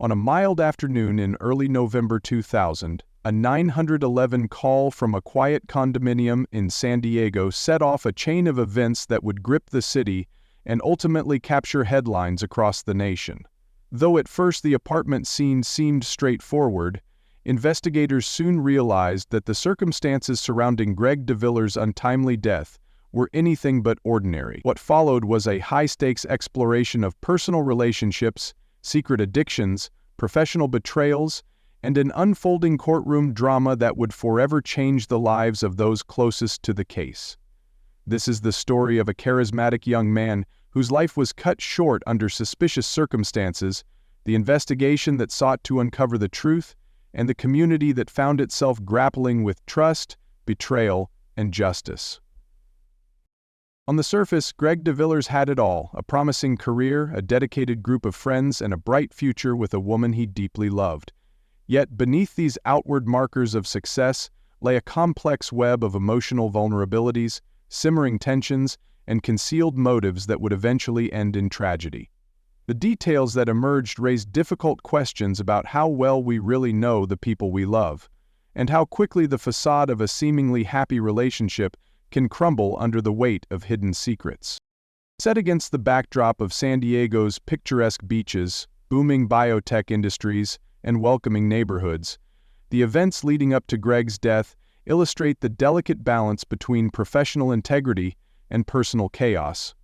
On a mild afternoon in early November 2000, a 911 call from a quiet condominium in San Diego set off a chain of events that would grip the city and ultimately capture headlines across the nation. Though at first the apartment scene seemed straightforward, investigators soon realized that the circumstances surrounding Greg de Villers' untimely death were anything but ordinary. What followed was a high-stakes exploration of personal relationships, secret addictions, professional betrayals, and an unfolding courtroom drama that would forever change the lives of those closest to the case. This is the story of a charismatic young man whose life was cut short under suspicious circumstances, the investigation that sought to uncover the truth, and the community that found itself grappling with trust, betrayal, and justice. On the surface, Greg de Villers had it all: a promising career, a dedicated group of friends, and a bright future with a woman he deeply loved. Yet beneath these outward markers of success lay a complex web of emotional vulnerabilities, simmering tensions, and concealed motives that would eventually end in tragedy. The details that emerged raised difficult questions about how well we really know the people we love, and how quickly the facade of a seemingly happy relationship can crumble under the weight of hidden secrets. Set against the backdrop of San Diego's picturesque beaches, booming biotech industries, and welcoming neighborhoods, the events leading up to Greg's death illustrate the delicate balance between professional integrity and personal chaos.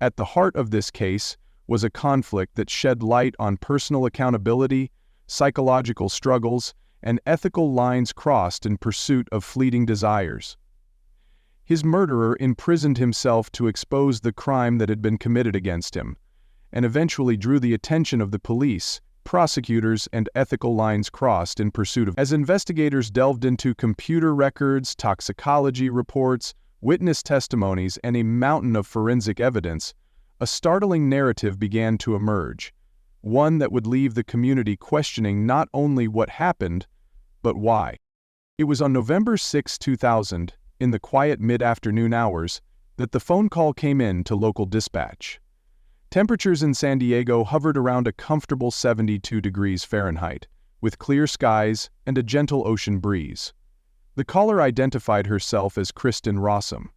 At the heart of this case was a conflict that shed light on personal accountability, psychological struggles, and ethical lines crossed in pursuit of fleeting desires. His murderer imprisoned himself to expose the crime that had been committed against him, and eventually drew the attention of the police, prosecutors, and ethical lines crossed in pursuit of. As investigators delved into computer records, toxicology reports, witness testimonies, and a mountain of forensic evidence, a startling narrative began to emerge, one that would leave the community questioning not only what happened, but why. It was on November 6, 2000, in the quiet mid-afternoon hours, that the phone call came in to local dispatch. Temperatures in San Diego hovered around a comfortable 72 degrees Fahrenheit, with clear skies and a gentle ocean breeze. The caller identified herself as Kristin Rossum.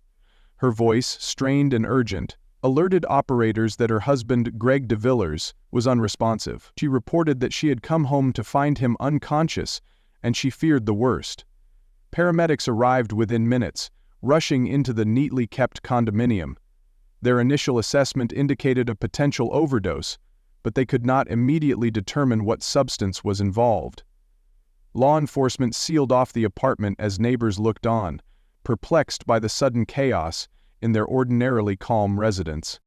Her voice, strained and urgent, alerted operators that her husband, Greg de Villers, was unresponsive. She reported that she had come home to find him unconscious, and she feared the worst. Paramedics arrived within minutes, rushing into the neatly kept condominium. Their initial assessment indicated a potential overdose, but they could not immediately determine what substance was involved. Law enforcement sealed off the apartment as neighbors looked on, perplexed by the sudden chaos in their ordinarily calm residence.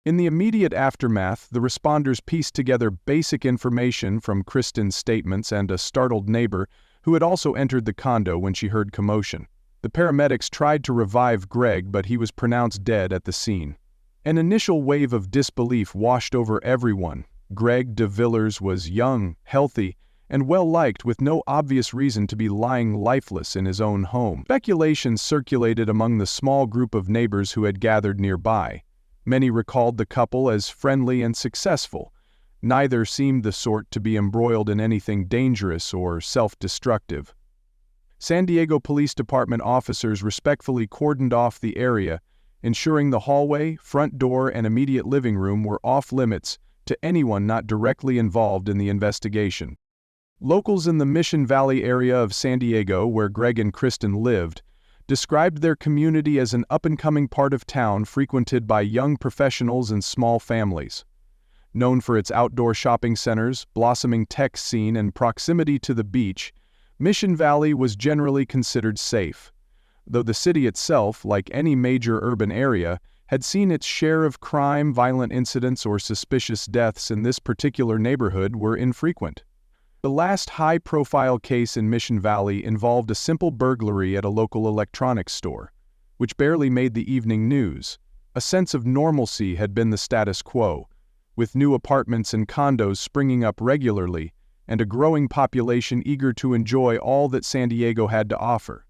In the immediate aftermath, the responders pieced together basic information from Kristin's statements and a startled neighbor who had also entered the condo when she heard commotion. The paramedics tried to revive Greg, but he was pronounced dead at the scene. An initial wave of disbelief washed over everyone. Greg de Villers was young, healthy, and well-liked, with no obvious reason to be lying lifeless in his own home. Speculation circulated among the small group of neighbors who had gathered nearby. Many recalled the couple as friendly and successful. Neither seemed the sort to be embroiled in anything dangerous or self-destructive. San Diego Police Department officers respectfully cordoned off the area, ensuring the hallway, front door, and immediate living room were off-limits to anyone not directly involved in the investigation. Locals in the Mission Valley area of San Diego, where Greg and Kristin lived, described their community as an up-and-coming part of town frequented by young professionals and small families. Known for its outdoor shopping centers, blossoming tech scene, and proximity to the beach, Mission Valley was generally considered safe, though the city itself, like any major urban area, had seen its share of crime, violent incidents, or suspicious deaths. In this particular neighborhood were infrequent. The last high-profile case in Mission Valley involved a simple burglary at a local electronics store, which barely made the evening news. A sense of normalcy had been the status quo, with new apartments and condos springing up regularly, and a growing population eager to enjoy all that San Diego had to offer.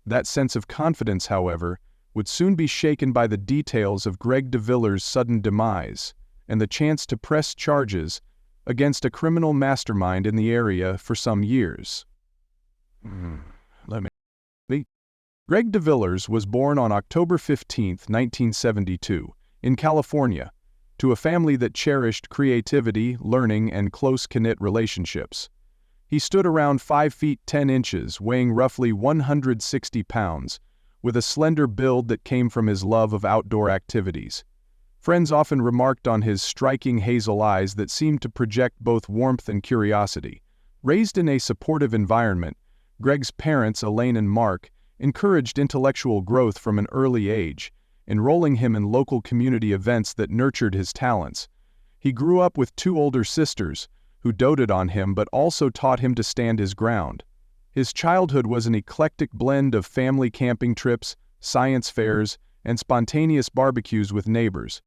That sense of confidence, however, would soon be shaken by the details of Greg de Villers' sudden demise, and the chance to press charges against a criminal mastermind in the area for some years. Greg de Villers was born on October 15, 1972, in California, to a family that cherished creativity, learning, and close-knit relationships. He stood around 5 feet 10 inches, weighing roughly 160 pounds, with a slender build that came from his love of outdoor activities. Friends often remarked on his striking hazel eyes that seemed to project both warmth and curiosity. Raised in a supportive environment, Greg's parents, Elaine and Mark, encouraged intellectual growth from an early age, enrolling him in local community events that nurtured his talents. He grew up with 2 older sisters, who doted on him but also taught him to stand his ground. His childhood was an eclectic blend of family camping trips, science fairs, and spontaneous barbecues with neighbors.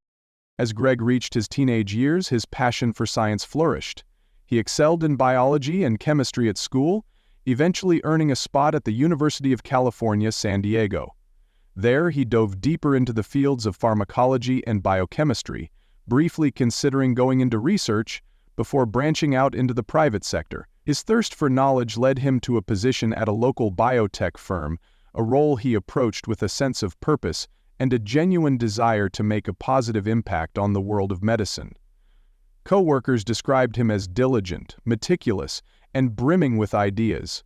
As Greg reached his teenage years, his passion for science flourished. He excelled in biology and chemistry at school, eventually earning a spot at the University of California, San Diego. There, he dove deeper into the fields of pharmacology and biochemistry, briefly considering going into research before branching out into the private sector. His thirst for knowledge led him to a position at a local biotech firm, a role he approached with a sense of purpose and a genuine desire to make a positive impact on the world of medicine. Co-workers described him as diligent, meticulous, and brimming with ideas,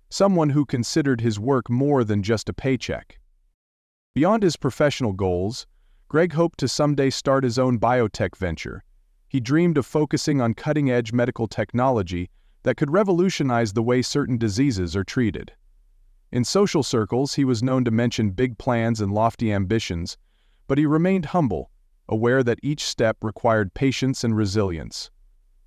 someone who considered his work more than just a paycheck. Beyond his professional goals, Greg hoped to someday start his own biotech venture. He dreamed of focusing on cutting-edge medical technology that could revolutionize the way certain diseases are treated. In social circles, he was known to mention big plans and lofty ambitions, but he remained humble, aware that each step required patience and resilience.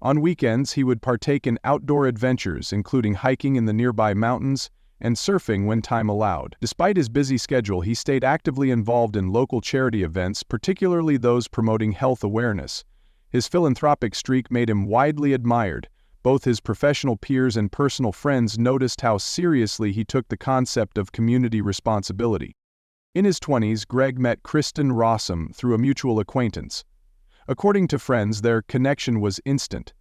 On weekends, he would partake in outdoor adventures, including hiking in the nearby mountains and surfing when time allowed. Despite his busy schedule, he stayed actively involved in local charity events, particularly those promoting health awareness. His philanthropic streak made him widely admired. Both his professional peers and personal friends noticed how seriously he took the concept of community responsibility. In his 20s, Greg met Kristin Rossum through a mutual acquaintance. According to friends, their connection was instant.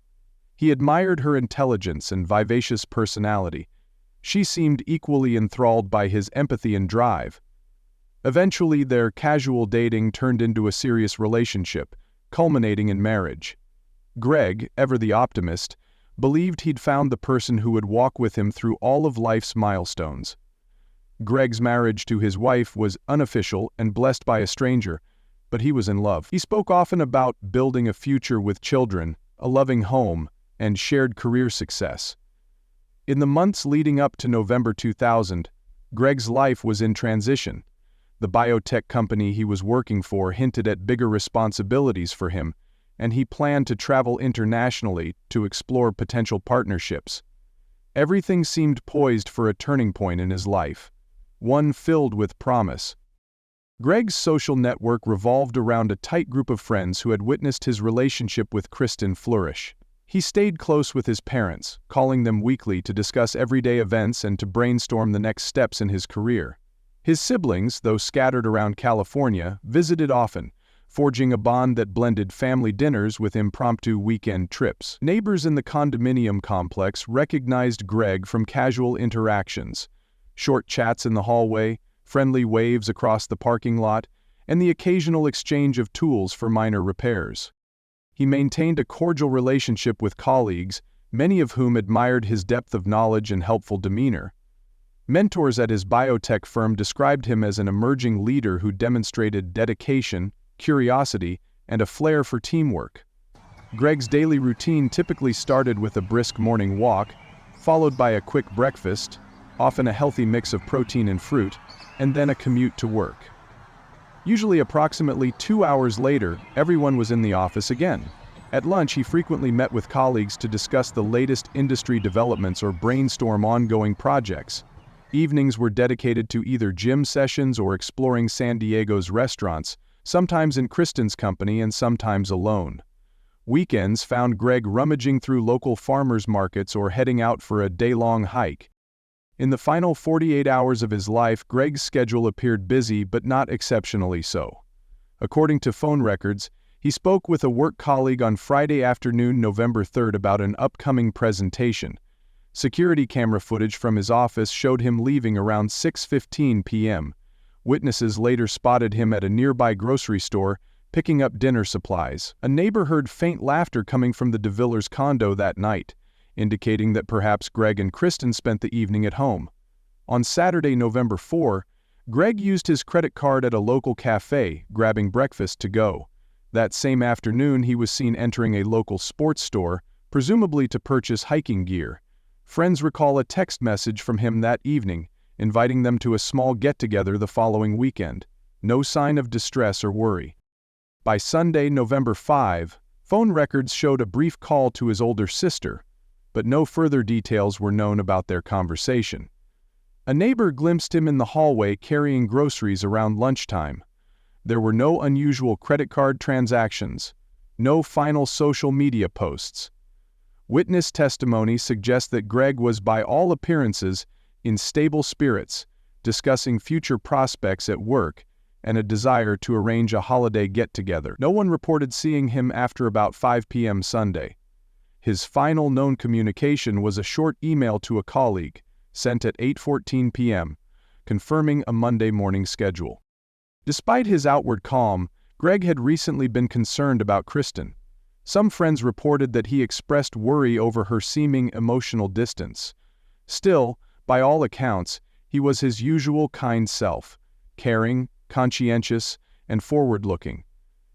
He admired her intelligence and vivacious personality. She seemed equally enthralled by his empathy and drive. Eventually, their casual dating turned into a serious relationship, culminating in marriage. Greg, ever the optimist, believed he'd found the person who would walk with him through all of life's milestones. Greg's marriage to his wife was unofficial and blessed by a stranger, but he was in love. He spoke often about building a future with children, a loving home, and shared career success. In the months leading up to November 2000, Greg's life was in transition. The biotech company he was working for hinted at bigger responsibilities for him, and he planned to travel internationally to explore potential partnerships. Everything seemed poised for a turning point in his life, one filled with promise. Greg's social network revolved around a tight group of friends who had witnessed his relationship with Kristin flourish. He stayed close with his parents, calling them weekly to discuss everyday events and to brainstorm the next steps in his career. His siblings, though scattered around California, visited often, forging a bond that blended family dinners with impromptu weekend trips. Neighbors in the condominium complex recognized Greg from casual interactions, short chats in the hallway, friendly waves across the parking lot, and the occasional exchange of tools for minor repairs. He maintained a cordial relationship with colleagues, many of whom admired his depth of knowledge and helpful demeanor. Mentors at his biotech firm described him as an emerging leader who demonstrated dedication, curiosity, and a flair for teamwork. Greg's daily routine typically started with a brisk morning walk, followed by a quick breakfast, often a healthy mix of protein and fruit, and then a commute to work. Usually approximately 2 hours later, everyone was in the office again. At lunch, he frequently met with colleagues to discuss the latest industry developments or brainstorm ongoing projects. Evenings were dedicated to either gym sessions or exploring San Diego's restaurants, sometimes in Kristin's company and sometimes alone. Weekends found Greg rummaging through local farmers markets or heading out for a day-long hike. In the final 48 hours of his life, Greg's schedule appeared busy but not exceptionally so. According to phone records, He spoke with a work colleague on Friday afternoon, November 3rd, about an upcoming presentation. Security camera footage from his office showed him leaving around 6:15 p.m. Witnesses later spotted him at a nearby grocery store, picking up dinner supplies. A neighbor heard faint laughter coming from the Villers condo that night, indicating that perhaps Greg and Kristin spent the evening at home. On Saturday, November 4, Greg used his credit card at a local cafe, grabbing breakfast to go. That same afternoon, he was seen entering a local sports store, presumably to purchase hiking gear. Friends recall a text message from him that evening, inviting them to a small get-together the following weekend. No sign of distress or worry. By Sunday, November 5, phone records showed a brief call to his older sister, but no further details were known about their conversation. A neighbor glimpsed him in the hallway carrying groceries around lunchtime. There were no unusual credit card transactions, no final social media posts. Witness testimony suggests that Greg was by all appearances in stable spirits, discussing future prospects at work and a desire to arrange a holiday get-together. No one reported seeing him after about 5 p.m. Sunday. His final known communication was a short email to a colleague, sent at 8:14 p.m., confirming a Monday morning schedule. Despite his outward calm, Greg had recently been concerned about Kristin. Some friends reported that he expressed worry over her seeming emotional distance. Still, by all accounts, he was his usual kind self, caring, conscientious, and forward-looking.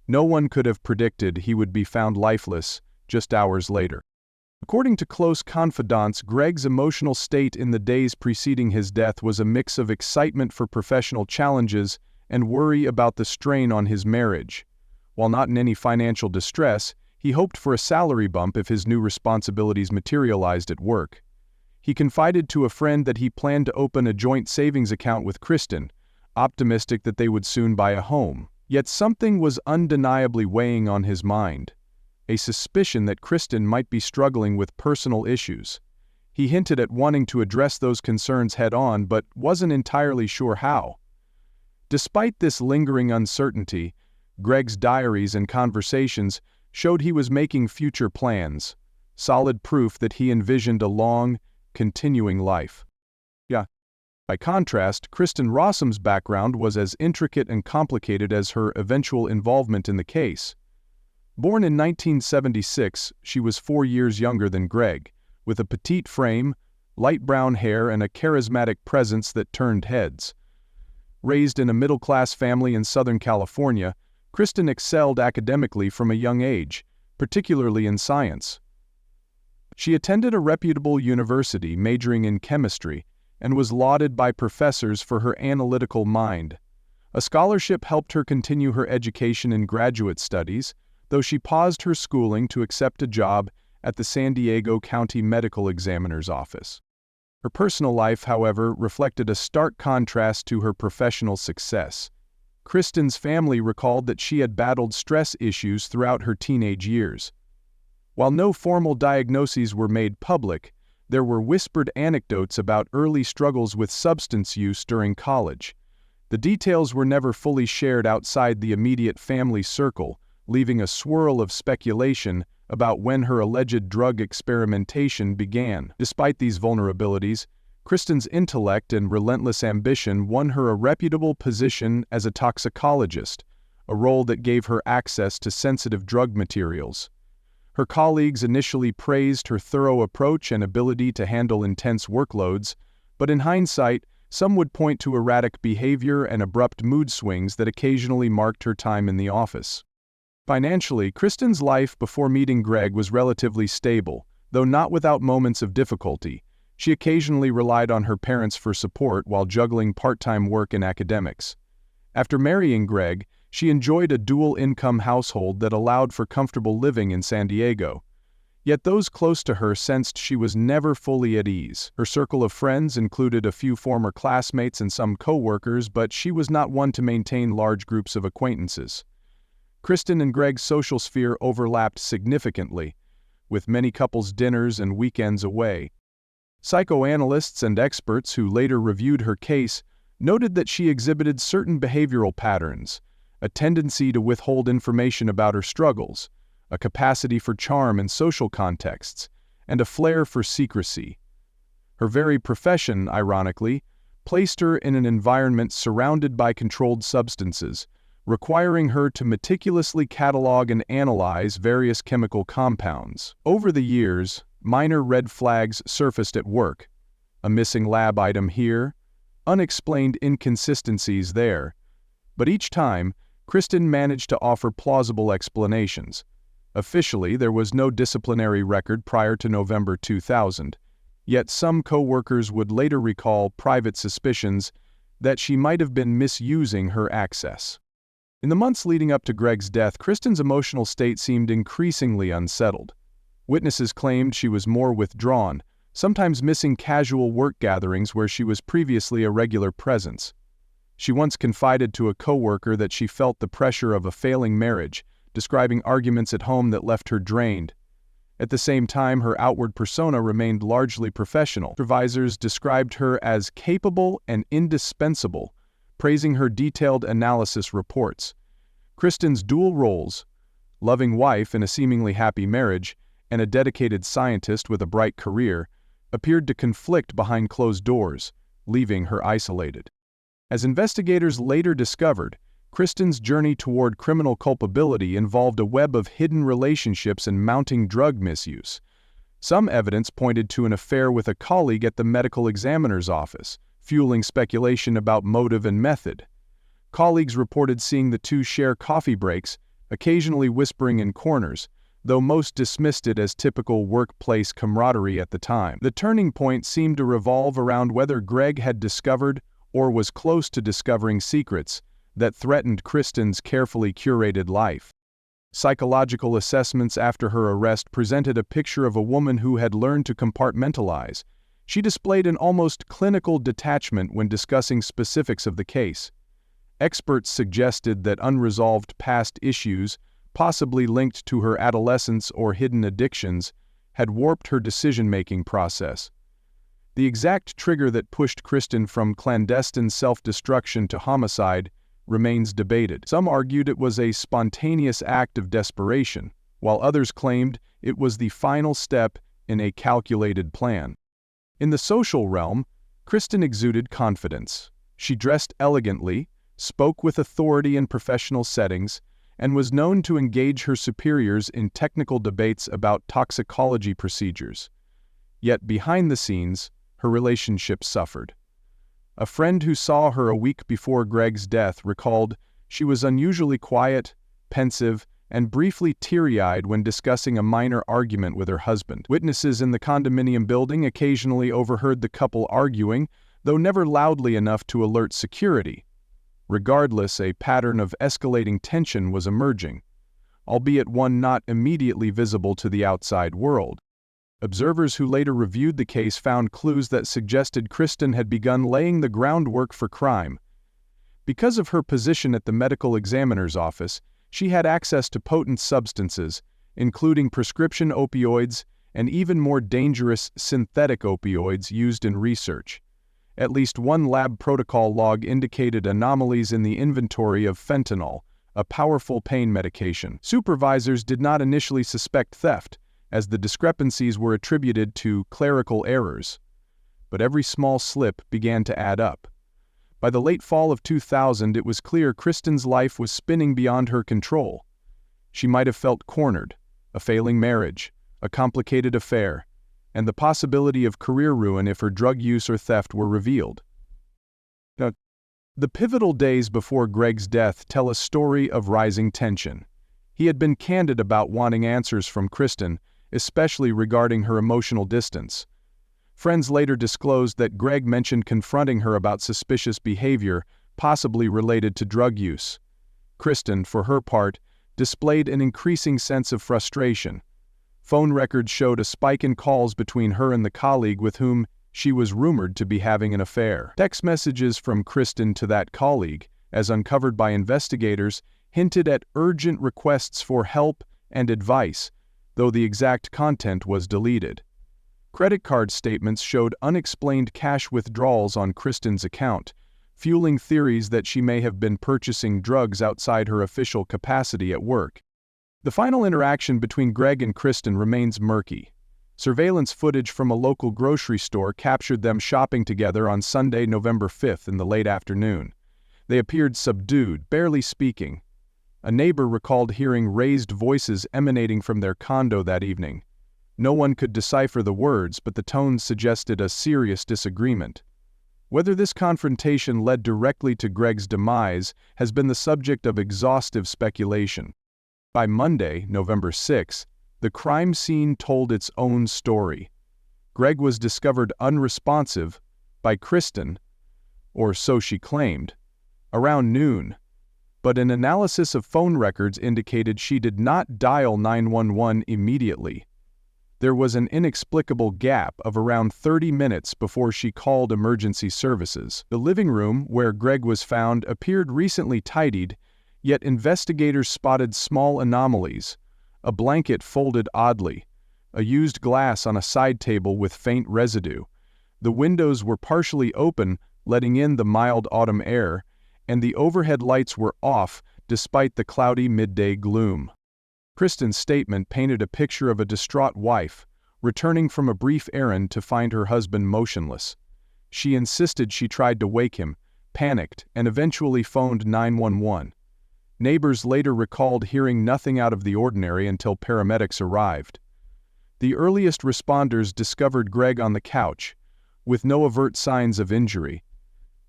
No one could have predicted he would be found lifeless just hours later. According to close confidants, Greg's emotional state in the days preceding his death was a mix of excitement for professional challenges and worry about the strain on his marriage. While not in any financial distress, he hoped for a salary bump if his new responsibilities materialized at work. He confided to a friend that he planned to open a joint savings account with Kristin, optimistic that they would soon buy a home. Yet something was undeniably weighing on his mind. A suspicion that Kristin might be struggling with personal issues. He hinted at wanting to address those concerns head-on, but wasn't entirely sure how. Despite this lingering uncertainty, Greg's diaries and conversations showed he was making future plans, solid proof that he envisioned a long, continuing life. By contrast, Kristin Rossum's background was as intricate and complicated as her eventual involvement in the case. Born in 1976, she was 4 years younger than Greg, with a petite frame, light brown hair, and a charismatic presence that turned heads. Raised in a middle-class family in Southern California, Kristin excelled academically from a young age, particularly in science. She attended a reputable university majoring in chemistry and was lauded by professors for her analytical mind. A scholarship helped her continue her education in graduate studies, though she paused her schooling to accept a job at the San Diego County Medical Examiner's office. Her personal life, however, reflected a stark contrast to her professional success. Kristin's family recalled that she had battled stress issues throughout her teenage years. While no formal diagnoses were made public, there were whispered anecdotes about early struggles with substance use during college. The details were never fully shared outside the immediate family circle, leaving a swirl of speculation about when her alleged drug experimentation began. Despite these vulnerabilities, Kristin's intellect and relentless ambition won her a reputable position as a toxicologist, a role that gave her access to sensitive drug materials. Her colleagues initially praised her thorough approach and ability to handle intense workloads, but in hindsight, some would point to erratic behavior and abrupt mood swings that occasionally marked her time in the office. Financially, Kristin's life before meeting Greg was relatively stable, though not without moments of difficulty. She occasionally relied on her parents for support while juggling part-time work and academics. After marrying Greg, she enjoyed a dual-income household that allowed for comfortable living in San Diego. Yet those close to her sensed she was never fully at ease. Her circle of friends included a few former classmates and some co-workers, but she was not one to maintain large groups of acquaintances. Kristin and Greg's social sphere overlapped significantly, with many couples' dinners and weekends away. Psychoanalysts and experts who later reviewed her case noted that she exhibited certain behavioral patterns, a tendency to withhold information about her struggles, a capacity for charm in social contexts, and a flair for secrecy. Her very profession, ironically, placed her in an environment surrounded by controlled substances, requiring her to meticulously catalog and analyze various chemical compounds. Over the years, minor red flags surfaced at work: a missing lab item here, unexplained inconsistencies there. But each time, Kristin managed to offer plausible explanations. Officially, there was no disciplinary record prior to November 2000, yet some co-workers would later recall private suspicions that she might have been misusing her access. In the months leading up to Greg's death, Kristin's emotional state seemed increasingly unsettled. Witnesses claimed she was more withdrawn, sometimes missing casual work gatherings where she was previously a regular presence. She once confided to a coworker that she felt the pressure of a failing marriage, describing arguments at home that left her drained. At the same time, her outward persona remained largely professional. Supervisors described her as capable and indispensable, praising her detailed analysis reports. Kristin's dual roles, loving wife in a seemingly happy marriage and a dedicated scientist with a bright career, appeared to conflict behind closed doors, leaving her isolated. As investigators later discovered, Kristin's journey toward criminal culpability involved a web of hidden relationships and mounting drug misuse. Some evidence pointed to an affair with a colleague at the medical examiner's office, fueling speculation about motive and method. Colleagues reported seeing the two share coffee breaks, occasionally whispering in corners, though most dismissed it as typical workplace camaraderie at the time. The turning point seemed to revolve around whether Greg had discovered or was close to discovering secrets that threatened Kristin's carefully curated life. Psychological assessments after her arrest presented a picture of a woman who had learned to compartmentalize. She displayed an almost clinical detachment when discussing specifics of the case. Experts suggested that unresolved past issues, possibly linked to her adolescence or hidden addictions, had warped her decision-making process. The exact trigger that pushed Kristin from clandestine self-destruction to homicide remains debated. Some argued it was a spontaneous act of desperation, while others claimed it was the final step in a calculated plan. In the social realm, Kristin exuded confidence. She dressed elegantly, spoke with authority in professional settings, and was known to engage her superiors in technical debates about toxicology procedures. Yet behind the scenes, her relationship suffered. A friend who saw her a week before Greg's death recalled she was unusually quiet, pensive, and briefly teary-eyed when discussing a minor argument with her husband. Witnesses in the condominium building occasionally overheard the couple arguing, though never loudly enough to alert security. Regardless, a pattern of escalating tension was emerging, albeit one not immediately visible to the outside world. Observers who later reviewed the case found clues that suggested Kristin had begun laying the groundwork for crime. Because of her position at the medical examiner's office, she had access to potent substances, including prescription opioids and even more dangerous synthetic opioids used in research. At least one lab protocol log indicated anomalies in the inventory of fentanyl, a powerful pain medication. Supervisors did not initially suspect theft, as the discrepancies were attributed to clerical errors. But every small slip began to add up. By the late fall of 2000, it was clear Kristin's life was spinning beyond her control. She might have felt cornered: a failing marriage, a complicated affair, and the possibility of career ruin if her drug use or theft were revealed. Now, the pivotal days before Greg's death tell a story of rising tension. He had been candid about wanting answers from Kristin, especially regarding her emotional distance. Friends later disclosed that Greg mentioned confronting her about suspicious behavior, possibly related to drug use. Kristin, for her part, displayed an increasing sense of frustration. Phone records showed a spike in calls between her and the colleague with whom she was rumored to be having an affair. Text messages from Kristin to that colleague, as uncovered by investigators, hinted at urgent requests for help and advice, though the exact content was deleted. Credit card statements showed unexplained cash withdrawals on Kristin's account, fueling theories that she may have been purchasing drugs outside her official capacity at work. The final interaction between Greg and Kristin remains murky. Surveillance footage from a local grocery store captured them shopping together on Sunday, November 5th in the late afternoon. They appeared subdued, barely speaking. A neighbor recalled hearing raised voices emanating from their condo that evening. No one could decipher the words, but the tones suggested a serious disagreement. Whether this confrontation led directly to Greg's demise has been the subject of exhaustive speculation. By Monday, November 6, the crime scene told its own story. Greg was discovered unresponsive by Kristin, or so she claimed, around noon. But an analysis of phone records indicated she did not dial 911 immediately. There was an inexplicable gap of around 30 minutes before she called emergency services. The living room where Greg was found appeared recently tidied, yet investigators spotted small anomalies: a blanket folded oddly, a used glass on a side table with faint residue. The windows were partially open, letting in the mild autumn air, and the overhead lights were off despite the cloudy midday gloom. Kristin's statement painted a picture of a distraught wife, returning from a brief errand to find her husband motionless. She insisted she tried to wake him, panicked, and eventually phoned 911. Neighbors later recalled hearing nothing out of the ordinary until paramedics arrived. The earliest responders discovered Greg on the couch, with no overt signs of injury.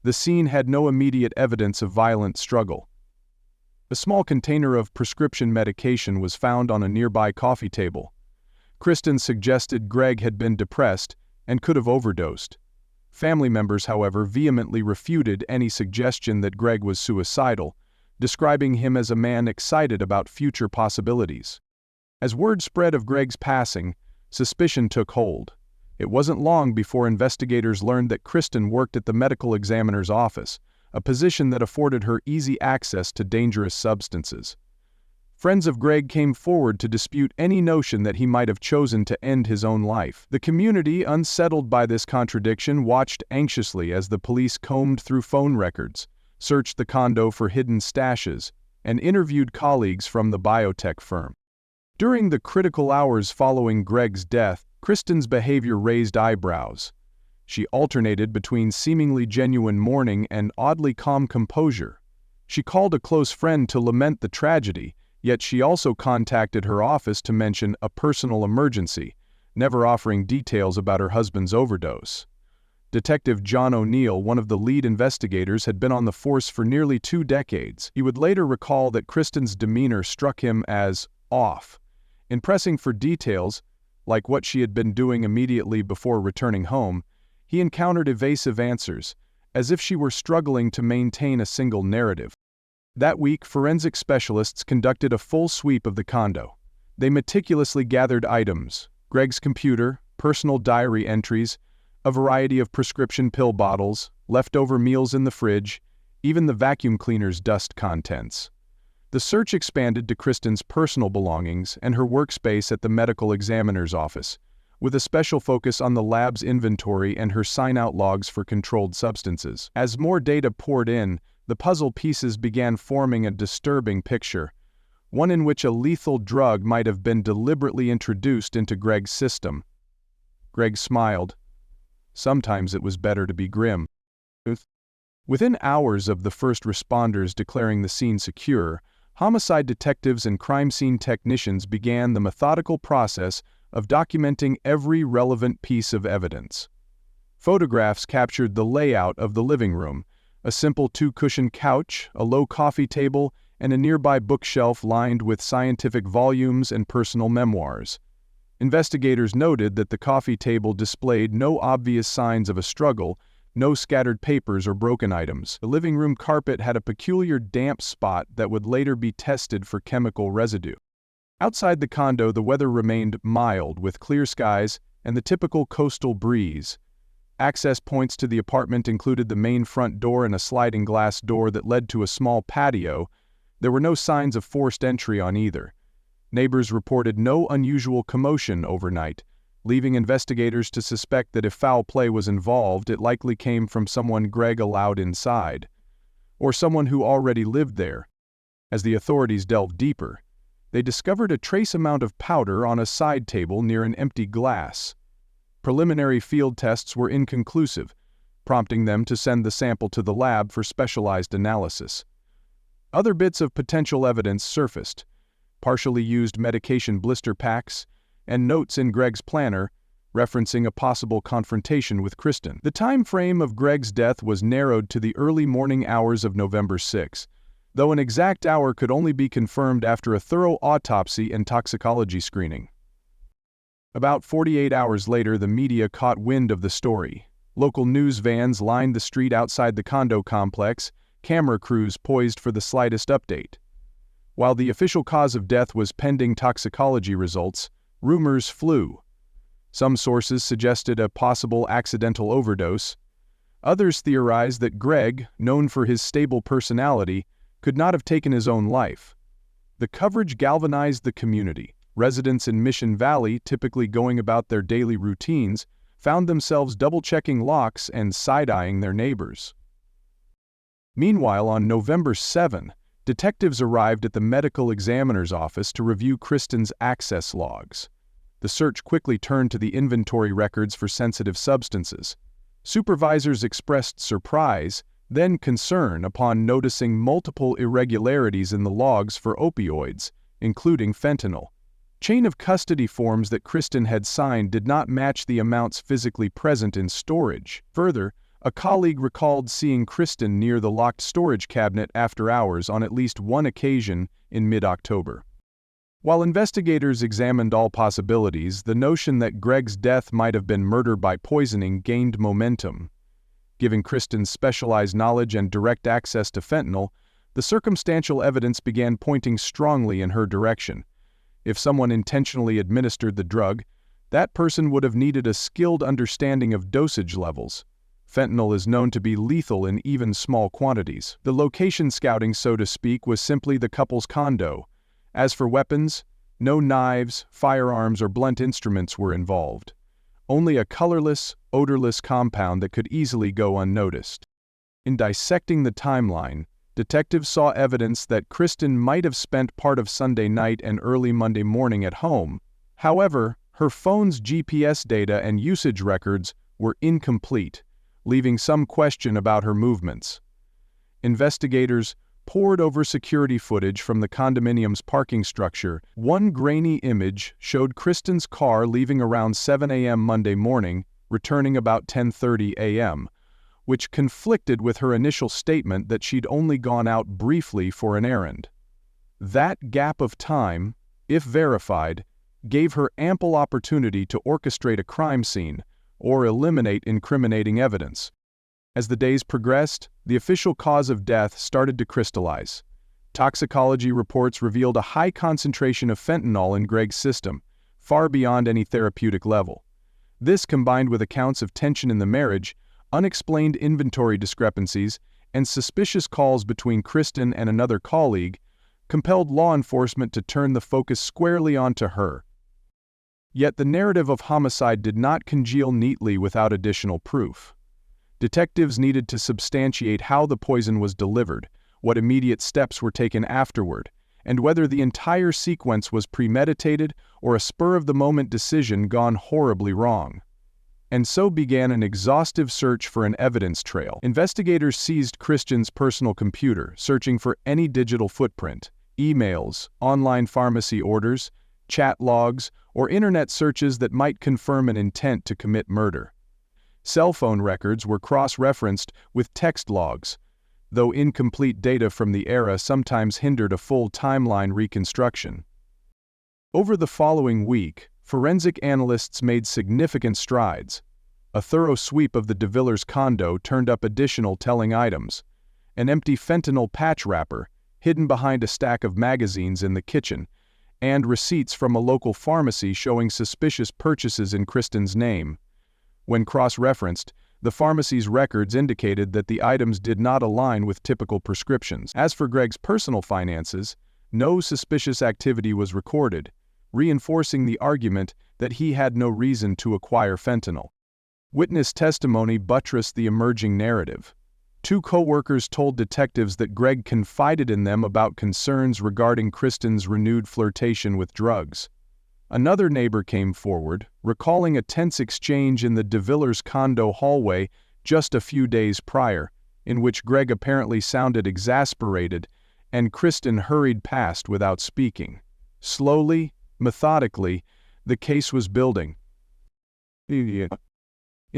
The scene had no immediate evidence of violent struggle. A small container of prescription medication was found on a nearby coffee table. Kristin suggested Greg had been depressed and could have overdosed. Family members, however, vehemently refuted any suggestion that Greg was suicidal, describing him as a man excited about future possibilities. As word spread of Greg's passing, suspicion took hold. It wasn't long before investigators learned that Kristin worked at the medical examiner's office, a position that afforded her easy access to dangerous substances. Friends of Greg came forward to dispute any notion that he might have chosen to end his own life. The community, unsettled by this contradiction, watched anxiously as the police combed through phone records, searched the condo for hidden stashes, and interviewed colleagues from the biotech firm. During the critical hours following Greg's death, Kristin's behavior raised eyebrows. She alternated between seemingly genuine mourning and oddly calm composure. She called a close friend to lament the tragedy, yet she also contacted her office to mention a personal emergency, never offering details about her husband's overdose. Detective John O'Neill, one of the lead investigators, had been on the force for nearly 2 decades. He would later recall that Kristin's demeanor struck him as off. In pressing for details, like what she had been doing immediately before returning home, he encountered evasive answers, as if she were struggling to maintain a single narrative. That week, forensic specialists conducted a full sweep of the condo. They meticulously gathered items: Greg's computer, personal diary entries, a variety of prescription pill bottles, leftover meals in the fridge, even the vacuum cleaner's dust contents. The search expanded to Kristin's personal belongings and her workspace at the medical examiner's office, with a special focus on the lab's inventory and her sign-out logs for controlled substances. As more data poured in, the puzzle pieces began forming a disturbing picture, one in which a lethal drug might have been deliberately introduced into Greg's system. Greg smiled. Sometimes it was better to be grim. Within hours of the first responders declaring the scene secure, homicide detectives and crime scene technicians began the methodical process of documenting every relevant piece of evidence. Photographs captured the layout of the living room: a simple 2-cushion couch, a low coffee table, and a nearby bookshelf lined with scientific volumes and personal memoirs. Investigators noted that the coffee table displayed no obvious signs of a struggle, no scattered papers or broken items. The living room carpet had a peculiar damp spot that would later be tested for chemical residue. Outside the condo, the weather remained mild, with clear skies and the typical coastal breeze. Access points to the apartment included the main front door and a sliding glass door that led to a small patio. There were no signs of forced entry on either. Neighbors reported no unusual commotion overnight, leaving investigators to suspect that if foul play was involved, it likely came from someone Gregg allowed inside, or someone who already lived there. As the authorities delved deeper, they discovered a trace amount of powder on a side table near an empty glass. Preliminary field tests were inconclusive, prompting them to send the sample to the lab for specialized analysis. Other bits of potential evidence surfaced: partially used medication blister packs, and notes in Gregg's planner referencing a possible confrontation with Kristin. The time frame of Gregg's death was narrowed to the early morning hours of November 6, though an exact hour could only be confirmed after a thorough autopsy and toxicology screening. About 48 hours later, the media caught wind of the story. Local news vans lined the street outside the condo complex, camera crews poised for the slightest update. While the official cause of death was pending toxicology results, rumors flew. Some sources suggested a possible accidental overdose. Others theorized that Gregg, known for his stable personality, could not have taken his own life. The coverage galvanized the community. Residents in Mission Valley, typically going about their daily routines, found themselves double-checking locks and side-eyeing their neighbors. Meanwhile, on November 7, detectives arrived at the medical examiner's office to review Kristin's access logs. The search quickly turned to the inventory records for sensitive substances. Supervisors expressed surprise, then concern upon noticing multiple irregularities in the logs for opioids, including fentanyl. Chain of custody forms that Kristin had signed did not match the amounts physically present in storage. Further, a colleague recalled seeing Kristin near the locked storage cabinet after hours on at least one occasion in mid-October. While investigators examined all possibilities, the notion that Gregg's death might have been murder by poisoning gained momentum. Given Kristin's specialized knowledge and direct access to fentanyl, the circumstantial evidence began pointing strongly in her direction. If someone intentionally administered the drug, that person would have needed a skilled understanding of dosage levels. Fentanyl is known to be lethal in even small quantities. The location scouting, so to speak, was simply the couple's condo. As for weapons, no knives, firearms, or blunt instruments were involved. Only a colorless, odorless compound that could easily go unnoticed. In dissecting the timeline, detectives saw evidence that Kristin might have spent part of Sunday night and early Monday morning at home. However, her phone's GPS data and usage records were incomplete, leaving some question about her movements. Investigators pored over security footage from the condominium's parking structure. One grainy image showed Kristin's car leaving around 7 a.m. Monday morning, returning about 10:30 a.m., which conflicted with her initial statement that she'd only gone out briefly for an errand. That gap of time, if verified, gave her ample opportunity to orchestrate a crime scene or eliminate incriminating evidence. As the days progressed, the official cause of death started to crystallize. Toxicology reports revealed a high concentration of fentanyl in Gregg's system, far beyond any therapeutic level. This, combined with accounts of tension in the marriage, unexplained inventory discrepancies, and suspicious calls between Kristin and another colleague, compelled law enforcement to turn the focus squarely onto her. Yet the narrative of homicide did not congeal neatly without additional proof. Detectives needed to substantiate how the poison was delivered, what immediate steps were taken afterward, and whether the entire sequence was premeditated or a spur-of-the-moment decision gone horribly wrong. And so began an exhaustive search for an evidence trail. Investigators seized Kristin's personal computer, searching for any digital footprint, emails, online pharmacy orders, chat logs, or internet searches that might confirm an intent to commit murder. Cell phone records were cross-referenced with text logs, though incomplete data from the era sometimes hindered a full timeline reconstruction. Over the following week, forensic analysts made significant strides. A thorough sweep of the de Villers condo turned up additional telling items: an empty fentanyl patch wrapper, hidden behind a stack of magazines in the kitchen, and receipts from a local pharmacy showing suspicious purchases in Kristin's name. When cross-referenced, the pharmacy's records indicated that the items did not align with typical prescriptions. As for Gregg's personal finances, no suspicious activity was recorded, reinforcing the argument that he had no reason to acquire fentanyl. Witness testimony buttressed the emerging narrative. 2 co-workers told detectives that Greg confided in them about concerns regarding Kristin's renewed flirtation with drugs. Another neighbor came forward, recalling a tense exchange in the Villers condo hallway just a few days prior, in which Greg apparently sounded exasperated and Kristin hurried past without speaking. Slowly, methodically, the case was building. In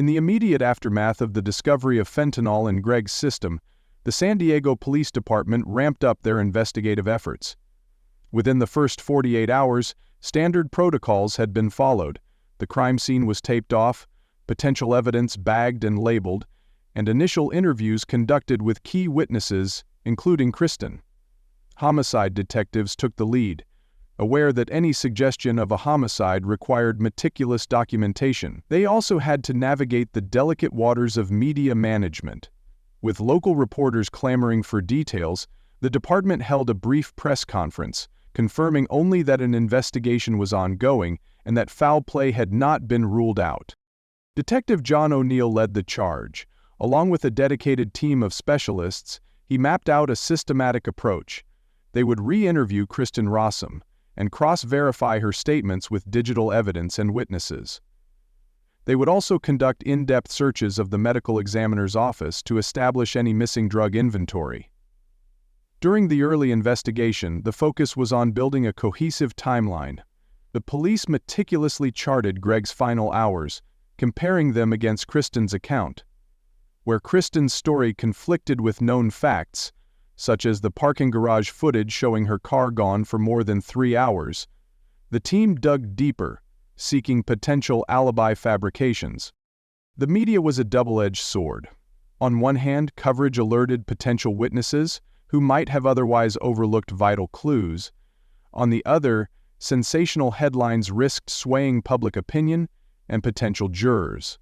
the immediate aftermath of the discovery of fentanyl in Greg's system, the San Diego Police Department ramped up their investigative efforts. Within the first 48 hours, standard protocols had been followed. The crime scene was taped off, potential evidence bagged and labeled, and initial interviews conducted with key witnesses, including Kristin. Homicide detectives took the lead, aware that any suggestion of a homicide required meticulous documentation. They also had to navigate the delicate waters of media management. With local reporters clamoring for details, the department held a brief press conference, confirming only that an investigation was ongoing and that foul play had not been ruled out. Detective John O'Neill led the charge. Along with a dedicated team of specialists, he mapped out a systematic approach. They would re-interview Kristin Rossum and cross-verify her statements with digital evidence and witnesses. They would also conduct in-depth searches of the medical examiner's office to establish any missing drug inventory. During the early investigation, the focus was on building a cohesive timeline. The police meticulously charted Greg's final hours, comparing them against Kristin's account. Where Kristin's story conflicted with known facts, such as the parking garage footage showing her car gone for more than 3 hours, the team dug deeper, seeking potential alibi fabrications. The media was a double-edged sword. On one hand, coverage alerted potential witnesses who might have otherwise overlooked vital clues. On the other, sensational headlines risked swaying public opinion and potential jurors.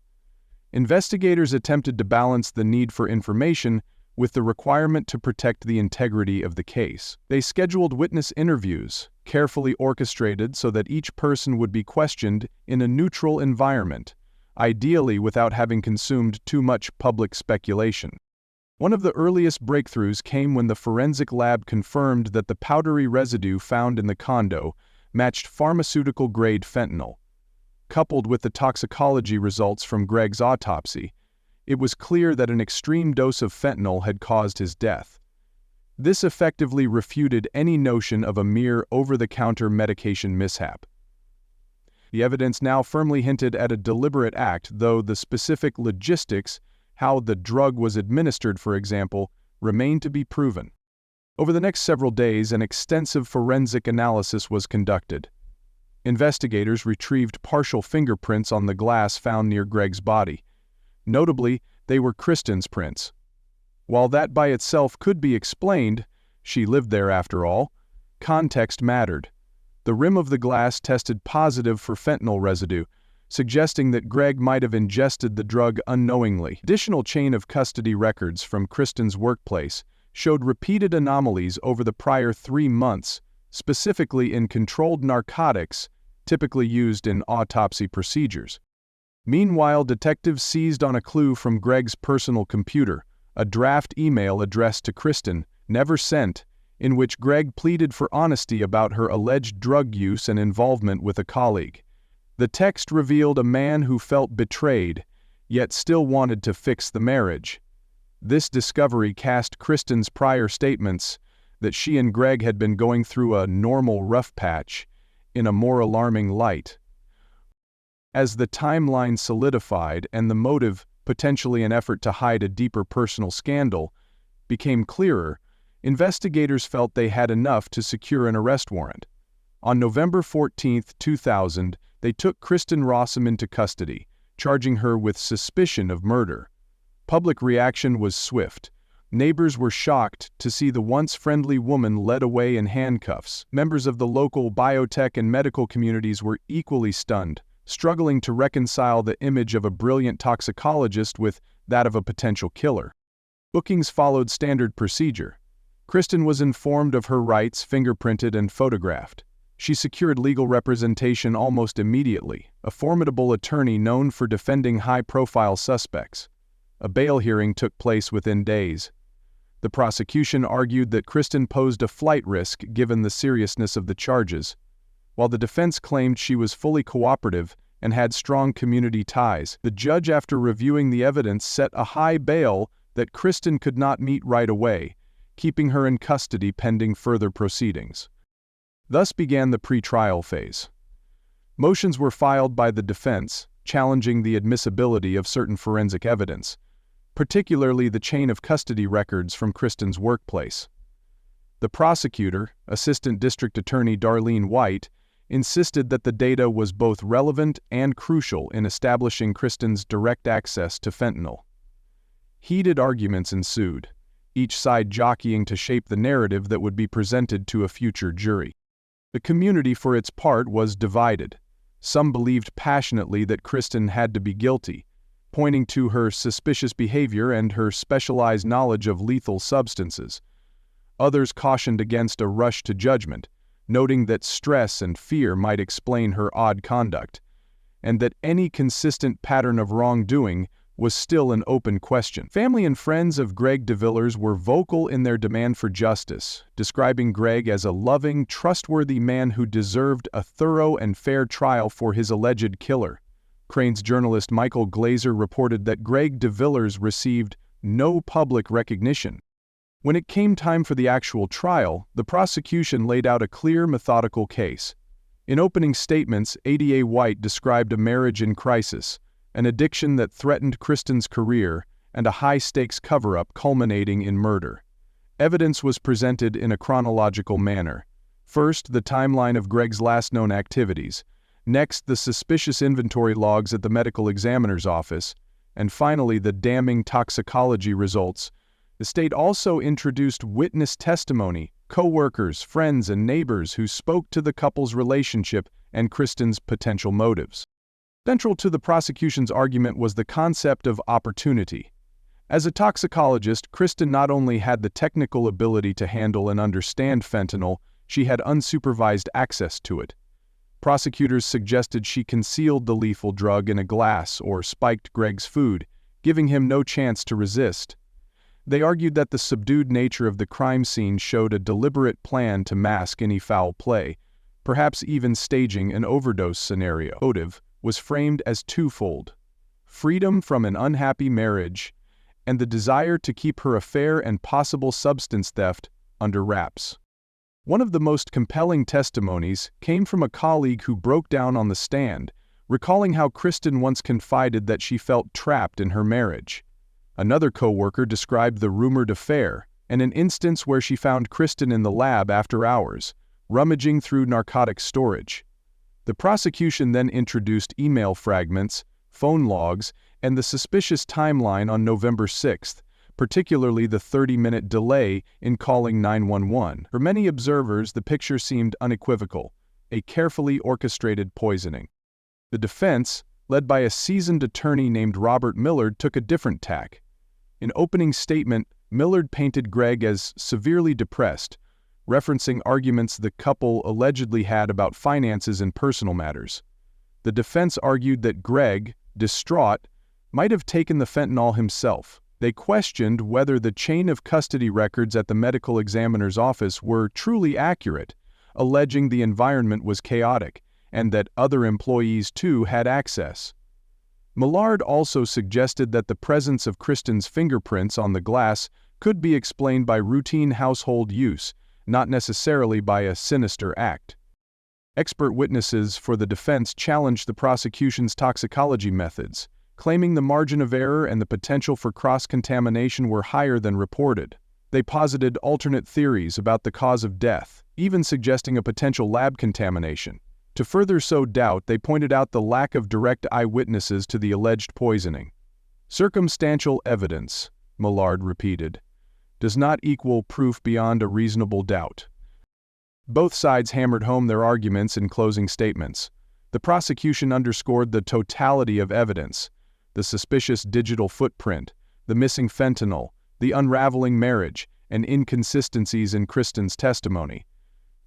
Investigators attempted to balance the need for information with the requirement to protect the integrity of the case. They scheduled witness interviews, carefully orchestrated so that each person would be questioned in a neutral environment, ideally without having consumed too much public speculation. One of the earliest breakthroughs came when the forensic lab confirmed that the powdery residue found in the condo matched pharmaceutical-grade fentanyl. Coupled with the toxicology results from Greg's autopsy, it was clear that an extreme dose of fentanyl had caused his death. This effectively refuted any notion of a mere over-the-counter medication mishap. The evidence now firmly hinted at a deliberate act, though the specific logistics, how the drug was administered, for example, remained to be proven. Over the next several days, an extensive forensic analysis was conducted. Investigators retrieved partial fingerprints on the glass found near Greg's body. Notably, they were Kristin's prints. While that by itself could be explained, she lived there after all, context mattered. The rim of the glass tested positive for fentanyl residue, suggesting that Greg might have ingested the drug unknowingly. Additional chain of custody records from Kristin's workplace showed repeated anomalies over the prior 3 months, specifically in controlled narcotics typically used in autopsy procedures. Meanwhile, detectives seized on a clue from Greg's personal computer, a draft email addressed to Kristin, never sent, in which Greg pleaded for honesty about her alleged drug use and involvement with a colleague. The text revealed a man who felt betrayed, yet still wanted to fix the marriage. This discovery cast Kristin's prior statements that she and Greg had been going through a normal rough patch in a more alarming light. As the timeline solidified and the motive, potentially an effort to hide a deeper personal scandal, became clearer, investigators felt they had enough to secure an arrest warrant. On November 14, 2000, they took Kristin Rossum into custody, charging her with suspicion of murder. Public reaction was swift. Neighbors were shocked to see the once friendly woman led away in handcuffs. Members of the local biotech and medical communities were equally stunned, struggling to reconcile the image of a brilliant toxicologist with that of a potential killer. Bookings followed standard procedure. Kristin was informed of her rights, fingerprinted and photographed. She secured legal representation almost immediately, a formidable attorney known for defending high-profile suspects. A bail hearing took place within days. The prosecution argued that Kristin posed a flight risk given the seriousness of the charges, while the defense claimed she was fully cooperative and had strong community ties. The judge, after reviewing the evidence, set a high bail that Kristin could not meet right away, keeping her in custody pending further proceedings. Thus began the pre-trial phase. Motions were filed by the defense, challenging the admissibility of certain forensic evidence, particularly the chain of custody records from Kristin's workplace. The prosecutor, Assistant District Attorney Darlene White, insisted that the data was both relevant and crucial in establishing Kristin's direct access to fentanyl. Heated arguments ensued, each side jockeying to shape the narrative that would be presented to a future jury. The community, for its part, was divided. Some believed passionately that Kristin had to be guilty, pointing to her suspicious behavior and her specialized knowledge of lethal substances. Others cautioned against a rush to judgment, noting that stress and fear might explain her odd conduct, and that any consistent pattern of wrongdoing was still an open question. Family and friends of Greg de Villers were vocal in their demand for justice, describing Greg as a loving, trustworthy man who deserved a thorough and fair trial for his alleged killer. Crain's journalist Michael Glazer reported that Greg de Villers received no public recognition. When it came time for the actual trial, the prosecution laid out a clear, methodical case. In opening statements, ADA White described a marriage in crisis, an addiction that threatened Kristin's career, and a high-stakes cover-up culminating in murder. Evidence was presented in a chronological manner. First, the timeline of Greg's last known activities. Next, the suspicious inventory logs at the medical examiner's office. And finally, the damning toxicology results. The state also introduced witness testimony, co-workers, friends, and neighbors who spoke to the couple's relationship and Kristin's potential motives. Central to the prosecution's argument was the concept of opportunity. As a toxicologist, Kristin not only had the technical ability to handle and understand fentanyl, she had unsupervised access to it. Prosecutors suggested she concealed the lethal drug in a glass or spiked Greg's food, giving him no chance to resist. They argued that the subdued nature of the crime scene showed a deliberate plan to mask any foul play, perhaps even staging an overdose scenario. Motive was framed as twofold: freedom from an unhappy marriage and the desire to keep her affair and possible substance theft under wraps. One of the most compelling testimonies came from a colleague who broke down on the stand, recalling how Kristin once confided that she felt trapped in her marriage. Another co-worker described the rumored affair and an instance where she found Kristin in the lab after hours, rummaging through narcotic storage. The prosecution then introduced email fragments, phone logs, and the suspicious timeline on November 6th, particularly the 30-minute delay in calling 911. For many observers, the picture seemed unequivocal: a carefully orchestrated poisoning. The defense, led by a seasoned attorney named Robert Millard, took a different tack. In opening statement, Millard painted Greg as severely depressed, referencing arguments the couple allegedly had about finances and personal matters. The defense argued that Greg, distraught, might have taken the fentanyl himself. They questioned whether the chain of custody records at the medical examiner's office were truly accurate, alleging the environment was chaotic and that other employees too had access. Millard also suggested that the presence of Kristin's fingerprints on the glass could be explained by routine household use, not necessarily by a sinister act. Expert witnesses for the defense challenged the prosecution's toxicology methods, claiming the margin of error and the potential for cross-contamination were higher than reported. They posited alternate theories about the cause of death, even suggesting a potential lab contamination. To further sow doubt, they pointed out the lack of direct eyewitnesses to the alleged poisoning. Circumstantial evidence, Millard repeated, does not equal proof beyond a reasonable doubt. Both sides hammered home their arguments in closing statements. The prosecution underscored the totality of evidence: the suspicious digital footprint, the missing fentanyl, the unraveling marriage, and inconsistencies in Kristin's testimony.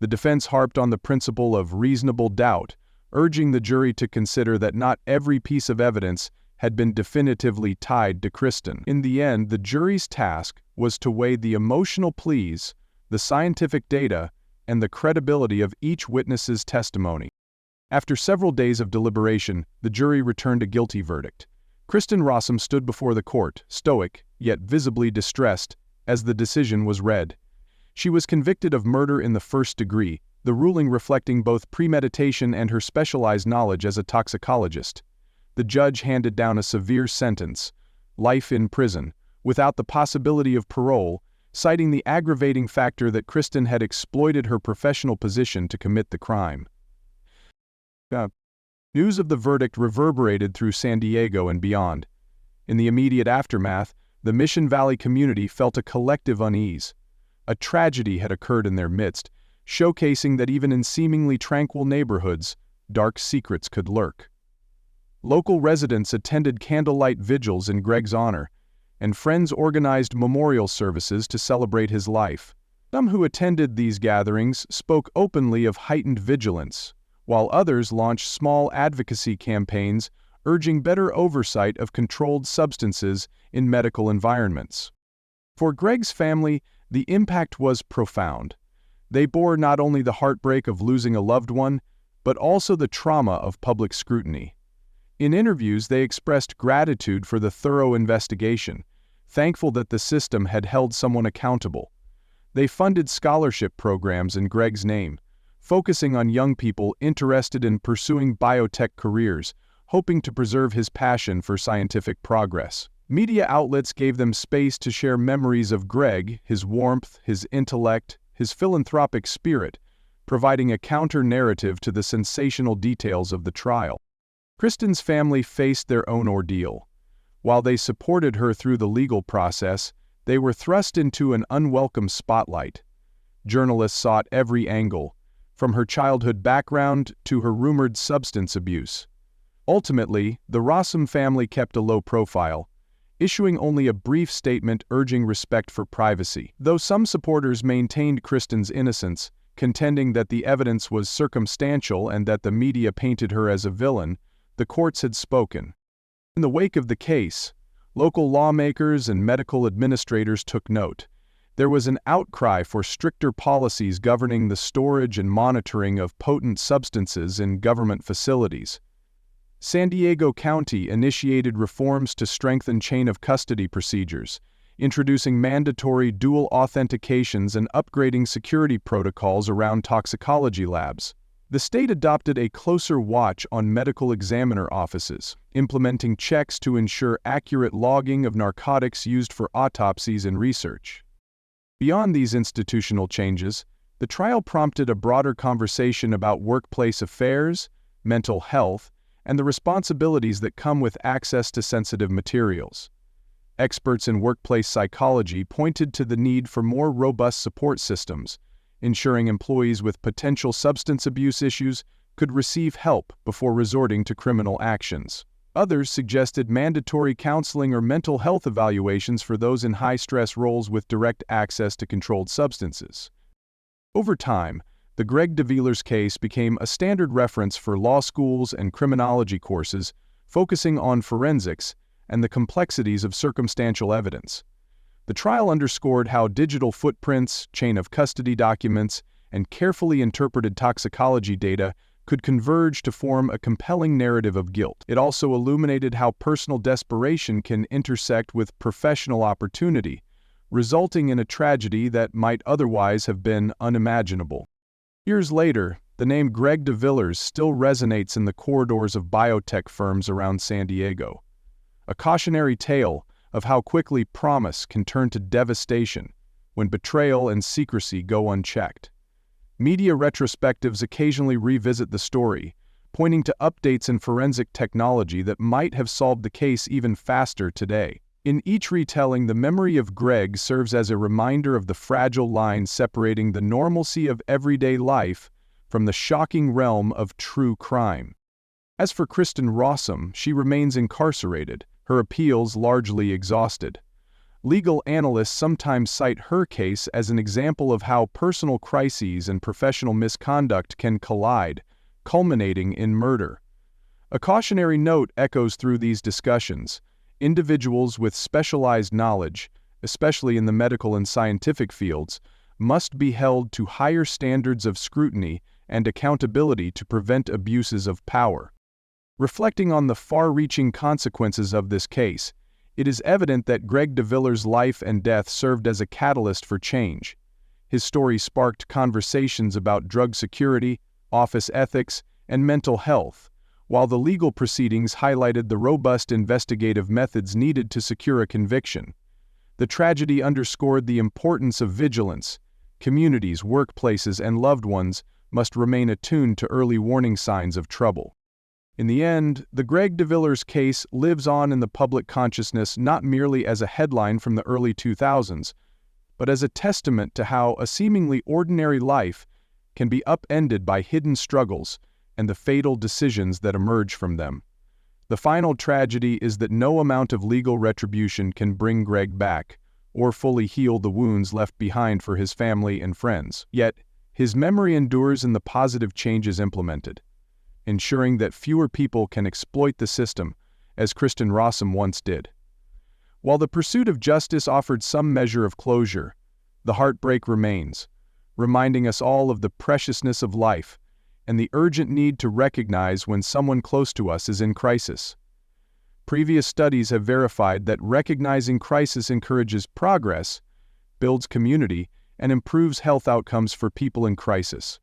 The defense harped on the principle of reasonable doubt, urging the jury to consider that not every piece of evidence had been definitively tied to Kristin. In the end, the jury's task was to weigh the emotional pleas, the scientific data, and the credibility of each witness's testimony. After several days of deliberation, the jury returned a guilty verdict. Kristin Rossum stood before the court, stoic, yet visibly distressed, as the decision was read. She was convicted of murder in the first degree, the ruling reflecting both premeditation and her specialized knowledge as a toxicologist. The judge handed down a severe sentence, life in prison, without the possibility of parole, citing the aggravating factor that Kristin had exploited her professional position to commit the crime. News of the verdict reverberated through San Diego and beyond. In the immediate aftermath, the Mission Valley community felt a collective unease. A tragedy had occurred in their midst, showcasing that even in seemingly tranquil neighborhoods, dark secrets could lurk. Local residents attended candlelight vigils in Greg's honor, and friends organized memorial services to celebrate his life. Some who attended these gatherings spoke openly of heightened vigilance, while others launched small advocacy campaigns urging better oversight of controlled substances in medical environments. For Greg's family, the impact was profound. They bore not only the heartbreak of losing a loved one, but also the trauma of public scrutiny. In interviews, they expressed gratitude for the thorough investigation, thankful that the system had held someone accountable. They funded scholarship programs in Greg's name, focusing on young people interested in pursuing biotech careers, hoping to preserve his passion for scientific progress. Media outlets gave them space to share memories of Greg, his warmth, his intellect, his philanthropic spirit, providing a counter-narrative to the sensational details of the trial. Kristin's family faced their own ordeal. While they supported her through the legal process, they were thrust into an unwelcome spotlight. Journalists sought every angle, from her childhood background to her rumored substance abuse. Ultimately, the Rossum family kept a low profile, issuing only a brief statement urging respect for privacy. Though some supporters maintained Kristin's innocence, contending that the evidence was circumstantial and that the media painted her as a villain, the courts had spoken. In the wake of the case, local lawmakers and medical administrators took note. There was an outcry for stricter policies governing the storage and monitoring of potent substances in government facilities. San Diego County initiated reforms to strengthen chain of custody procedures, introducing mandatory dual authentications and upgrading security protocols around toxicology labs. The state adopted a closer watch on medical examiner offices, implementing checks to ensure accurate logging of narcotics used for autopsies and research. Beyond these institutional changes, the trial prompted a broader conversation about workplace affairs, mental health, and the responsibilities that come with access to sensitive materials. Experts in workplace psychology pointed to the need for more robust support systems, ensuring employees with potential substance abuse issues could receive help before resorting to criminal actions. Others suggested mandatory counseling or mental health evaluations for those in high-stress roles with direct access to controlled substances. Over time, the Greg de Villers case became a standard reference for law schools and criminology courses, focusing on forensics and the complexities of circumstantial evidence. The trial underscored how digital footprints, chain of custody documents, and carefully interpreted toxicology data could converge to form a compelling narrative of guilt. It also illuminated how personal desperation can intersect with professional opportunity, resulting in a tragedy that might otherwise have been unimaginable. Years later, the name Greg de Villers still resonates in the corridors of biotech firms around San Diego. A cautionary tale of how quickly promise can turn to devastation when betrayal and secrecy go unchecked. Media retrospectives occasionally revisit the story, pointing to updates in forensic technology that might have solved the case even faster today. In each retelling, the memory of Greg serves as a reminder of the fragile line separating the normalcy of everyday life from the shocking realm of true crime. As for Kristin Rossum, she remains incarcerated, her appeals largely exhausted. Legal analysts sometimes cite her case as an example of how personal crises and professional misconduct can collide, culminating in murder. A cautionary note echoes through these discussions. Individuals with specialized knowledge, especially in the medical and scientific fields, must be held to higher standards of scrutiny and accountability to prevent abuses of power. Reflecting on the far-reaching consequences of this case, it is evident that Greg de Villers' life and death served as a catalyst for change. His story sparked conversations about drug security, office ethics, and mental health, while the legal proceedings highlighted the robust investigative methods needed to secure a conviction. The tragedy underscored the importance of vigilance. Communities, workplaces, and loved ones must remain attuned to early warning signs of trouble. In the end, the Greg de Villers case lives on in the public consciousness not merely as a headline from the early 2000s, but as a testament to how a seemingly ordinary life can be upended by hidden struggles and the fatal decisions that emerge from them. The final tragedy is that no amount of legal retribution can bring Greg back or fully heal the wounds left behind for his family and friends. Yet, his memory endures in the positive changes implemented, ensuring that fewer people can exploit the system, as Kristin Rossum once did. While the pursuit of justice offered some measure of closure, the heartbreak remains, reminding us all of the preciousness of life and the urgent need to recognize when someone close to us is in crisis. Previous studies have verified that recognizing crisis encourages progress, builds community, and improves health outcomes for people in crisis.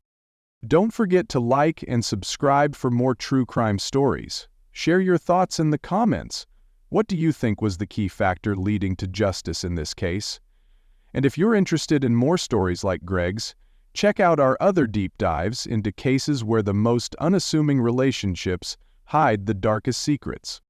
Don't forget to like and subscribe for more true crime stories. Share your thoughts in the comments. What do you think was the key factor leading to justice in this case? And if you're interested in more stories like Greg's, check out our other deep dives into cases where the most unassuming relationships hide the darkest secrets.